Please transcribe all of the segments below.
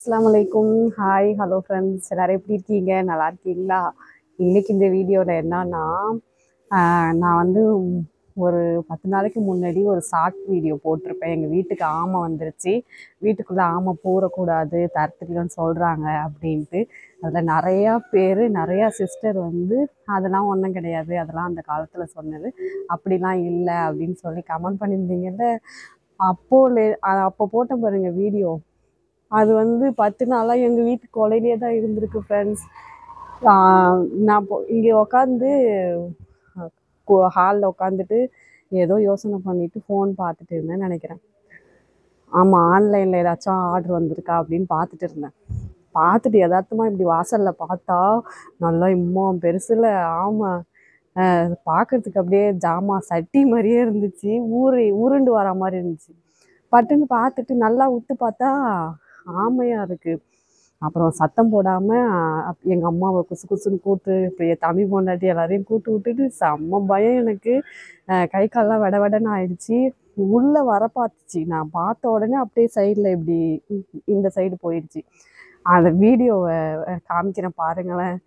அஸ்ஸலாமுஅலைக்கும். Hi, hello friends, எல்லாரும் எப்படி இருக்கீங்க? நல்லா இருக்கீங்களா? இன்னைக்கு இந்த வீடியோவில் என்னன்னா, நான் வந்து ஒரு 10 நாளைக்கு முன்னாடி ஒரு ஷார்ட் வீடியோ போட்டிருப்பேன். எங்கள் வீட்டுக்கு ஆமை வந்துருச்சு, வீட்டுக்குள்ளே ஆமை பூரக்கூடாது, தரத்துலன்னு சொல்கிறாங்க அப்படின்ட்டு. அதில் நிறையா பேர், நிறையா சிஸ்டர் வந்து அதெல்லாம் ஒன்றும் கிடையாது, அதெல்லாம் அந்த காலத்தில் சொன்னது, அப்படிலாம் இல்லை அப்படின்னு சொல்லி கமெண்ட் பண்ணியிருந்தீங்கல்ல. அப்போ போட்ட பாருங்க வீடியோ, அது வந்து 10 நாளாக எங்கள் வீட்டு கொலையிலே தான் இருந்திருக்கு ஃப்ரெண்ட்ஸ். நான் இங்கே உக்காந்து ஹாலில் உட்காந்துட்டு ஏதோ யோசனை பண்ணிவிட்டு ஃபோன் பார்த்துட்டு இருந்தேன்னு நினைக்கிறேன். ஆமாம், ஆன்லைனில் ஏதாச்சும் ஆர்டர் வந்திருக்கா அப்படின்னு பார்த்துட்டு இருந்தேன். பார்த்துட்டு யதார்த்தமாக இப்படி வாசலில் பார்த்தா நல்லா இம்மா பெருசில் ஆமாம், பார்க்குறதுக்கு அப்படியே ஜாமான் சட்டி மாதிரியே இருந்துச்சு, உருண்டு வர மாதிரி இருந்துச்சு. பட்டுன்னு பார்த்துட்டு நல்லா உத்து பார்த்தா ஆமையாக இருக்குது. அப்புறம் சத்தம் போடாமல் எங்கள் அம்மாவை குசு குசுன்னு கூப்பிட்டு, இப்போ என் தம்பி பொண்டாட்டி எல்லாரையும் கூப்பிட்டு விட்டுட்டு செம்ம பயம் எனக்கு. கை காலெலாம் வெட வெடன்னு ஆயிடுச்சு. உள்ளே வர பார்த்துச்சு, நான் பார்த்த உடனே அப்படியே சைடில் இப்படி இந்த சைடு போயிடுச்சு. அந்த வீடியோவை காமிக்கிறேன் பாருங்களேன்.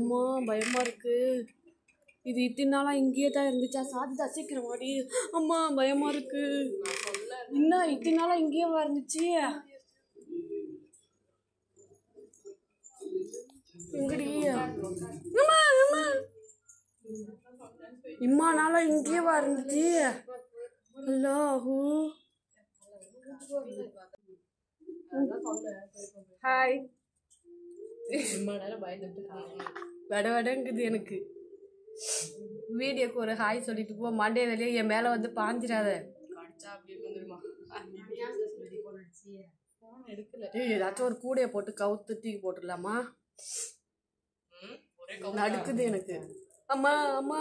அம்மா பயமாக இருக்குது. இது இத்தனை நாளாக இங்கேயே தான் இருந்துச்சா? சாதிதா சீக்கிரம் வாடி. அம்மா பயமாக இருக்கு. இன்னும் இத்தனை நாளாக இங்கேயே இருந்துச்சு. எங்கடி இம்மா நாளாக இங்கேயே இருந்துச்சு. அல்லாஹூ. ஹாய். வட வடங்குது எனக்கு. வீடியோக்கு ஒரு ஹாய் சொல்லிட்டு போ. மண்டே வெளியே என் மேலே வந்து பாஞ்சிடாத. ஏதாச்சும் ஒரு கூடையை போட்டு கவுத்து தூக்கி போட்டுடலாமா? நடுக்குது எனக்கு. அம்மா அம்மா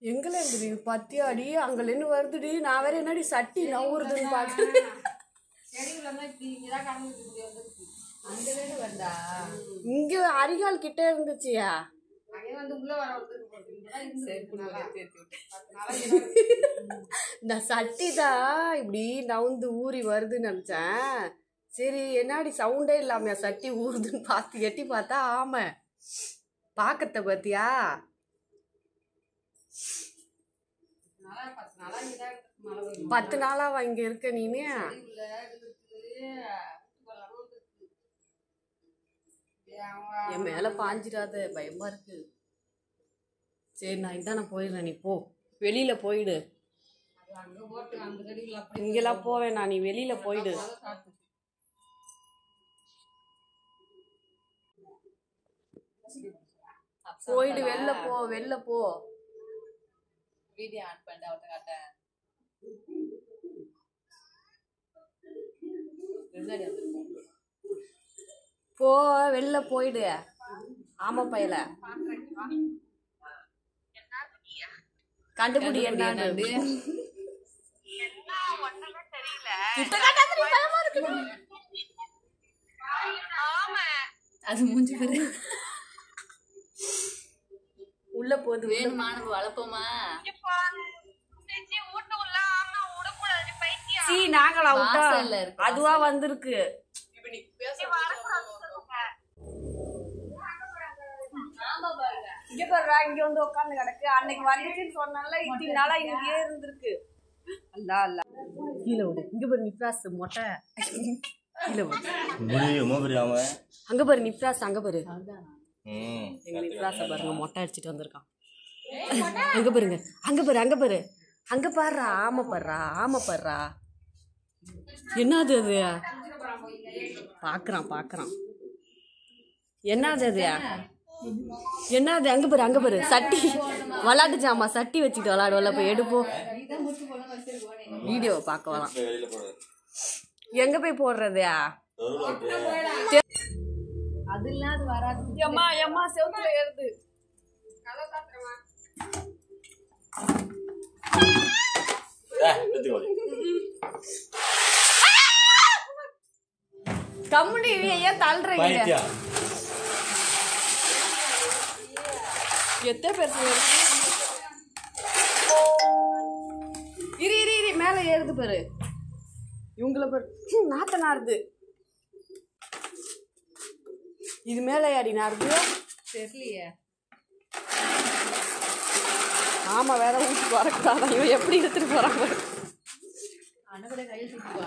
எங்கல இருக்குது பத்தியாடி? அங்கலேருந்து வருதுடி. நான் வேற என்னடி சட்டி நவுறுதுன்னு பார்த்து இங்க அரிகால் கிட்ட இருந்துச்சியா? இந்த சட்டி தான் இப்படி நவுந்து ஊறி வருதுன்னு நினைச்சேன். சரி என்னாடி சவுண்டே இல்லாமையா சட்டி ஊறுதுன்னு பார்த்து எட்டி பார்த்தா ஆமை. பாக்கத்த பாத்தியா? 10 நாளாவா இங்க இருக்க நீனு? என் மேல பாஞ்சிடாத, பயமா இருக்கு. சரி நான் இதான் நான் போயிடுறேன், நீ போ, வெளியில போயிடு. இங்கெல்லாம் போவேன் நான், நீ வெளியில போயிடு. போயிடு, வெளில போ, வெளில போ. வீடியோ ஆன் பண்ணி அவட்ட காட்டேன். போ, வெளில போயிடு. ஆமா பையல கண்டுபிடி என்னன்னு. அது மூஞ்சி பேரு உள்ள போகுது. வேணுமான வளர்ப்போமா? நாங்களா விட்டா அதுவா வந்திருக்கு. இங்க பாரு, இங்க வந்து உட்காந்து கிடக்கு. அன்னைக்கு வந்துச்சுன்னு சொன்னால இத்தனை நாளா இங்கேயே இருந்திருக்கு. அல்லா அல்லா. கீழே விடு. இங்க பாரு நிப்ராஸ் மொட்டை. கீழே விடு. அங்க பாரு நிப்ராஸ், அங்க பாரு. எங்க நிப்ராஸ பாருங்க, மொட்டை அடிச்சுட்டு வந்திருக்கான். அங்க பாருங்க, அங்க பாரு, அங்க பாரு, அங்க பாடுறா. ஆமை பாடுறா, ஆமை பாடுறா. என்னது அது? பாக்குறான் பாக்குறான். என்னது அது? என்னது? அங்க பாரு, அங்க பாரு. சட்டி விளாட்டு ஜாமா சட்டி வச்சுட்டு விளாடுவல. போய் எடுப்போம். வீடியோ பார்க்க வரலாம். எங்க போய் போடுறது? அது இல்லாத வராது. எம்மா எம்மா செவுத்துல ஏறுது. கம்முனு ஏன் தள்ளுறீங்க? எத்தனை பேர் இரு இரு இரு மேலே ஏறுது பாரு. இவங்களை பாரு நாத்த நாருது. இது மேலே ஏறி நாருது தெரியலையே. ஆமா வேற ஊட்டி வரக்கூடாதான். இவன் எப்படி எடுத்துட்டு போறாங்க? அண்ணகூட கையில் சுட்டுவா.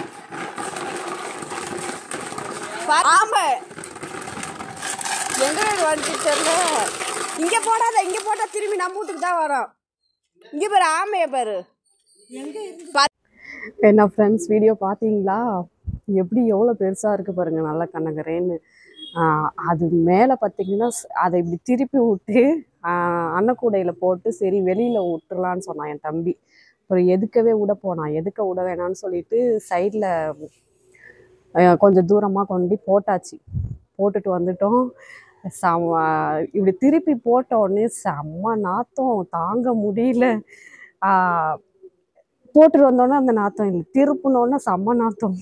ஆமா எங்க வந்துட்டு தெரியல. இங்க போடாத, இங்க போட்டா திரும்பி நம்ம வீட்டுக்கு தான் வரோம். இங்க பாரு ஆமைய பாரு. என்ன ஃப்ரெண்ட்ஸ் வீடியோ பார்த்தீங்களா? எப்படி எவ்வளோ பெருசாக இருக்குது பாருங்கள், நல்லா கண்ணகரேன்னு. அது மேலே பார்த்தீங்கன்னா அதை இப்படி திருப்பி விட்டு அன்னக்கூடையில் போட்டு சரி வெளியில் விட்டுறலான்னு சொன்னான் என் தம்பி. அப்புறம் எதுக்கவே விட போனான். எதுக்க விட வேணான்னு சொல்லிட்டு சைடில் கொஞ்சம் தூரமாக கொண்டு போட்டாச்சு. போட்டுட்டு வந்துட்டோம். இப்படி திருப்பி போட்ட உடனே செம்ம நாத்தம் தாங்க முடியல. போட்டுட்டு வந்தோடனே அந்த நாத்தம் இல்லை, திருப்பினோடனே செம்ம நாத்தம்.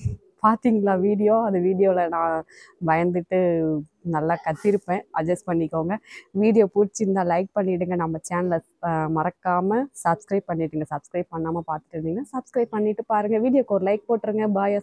பார்த்தீங்களா வீடியோ? அந்த வீடியோவில் நான் பயந்துட்டு நல்லா கத்திருப்பேன், அட்ஜஸ்ட் பண்ணிக்கோங்க. வீடியோ பிடிச்சிருந்தா லைக் பண்ணிவிடுங்க. நம்ம சேனலை மறக்காமல் சப்ஸ்கிரைப் பண்ணிவிடுங்க. சப்ஸ்கிரைப் பண்ணாமல் பார்த்துட்டு இருந்தீங்கன்னா சப்ஸ்கிரைப் பண்ணிவிட்டு பாருங்கள். வீடியோக்கு ஒரு லைக் போட்டுருங்க. பாய்.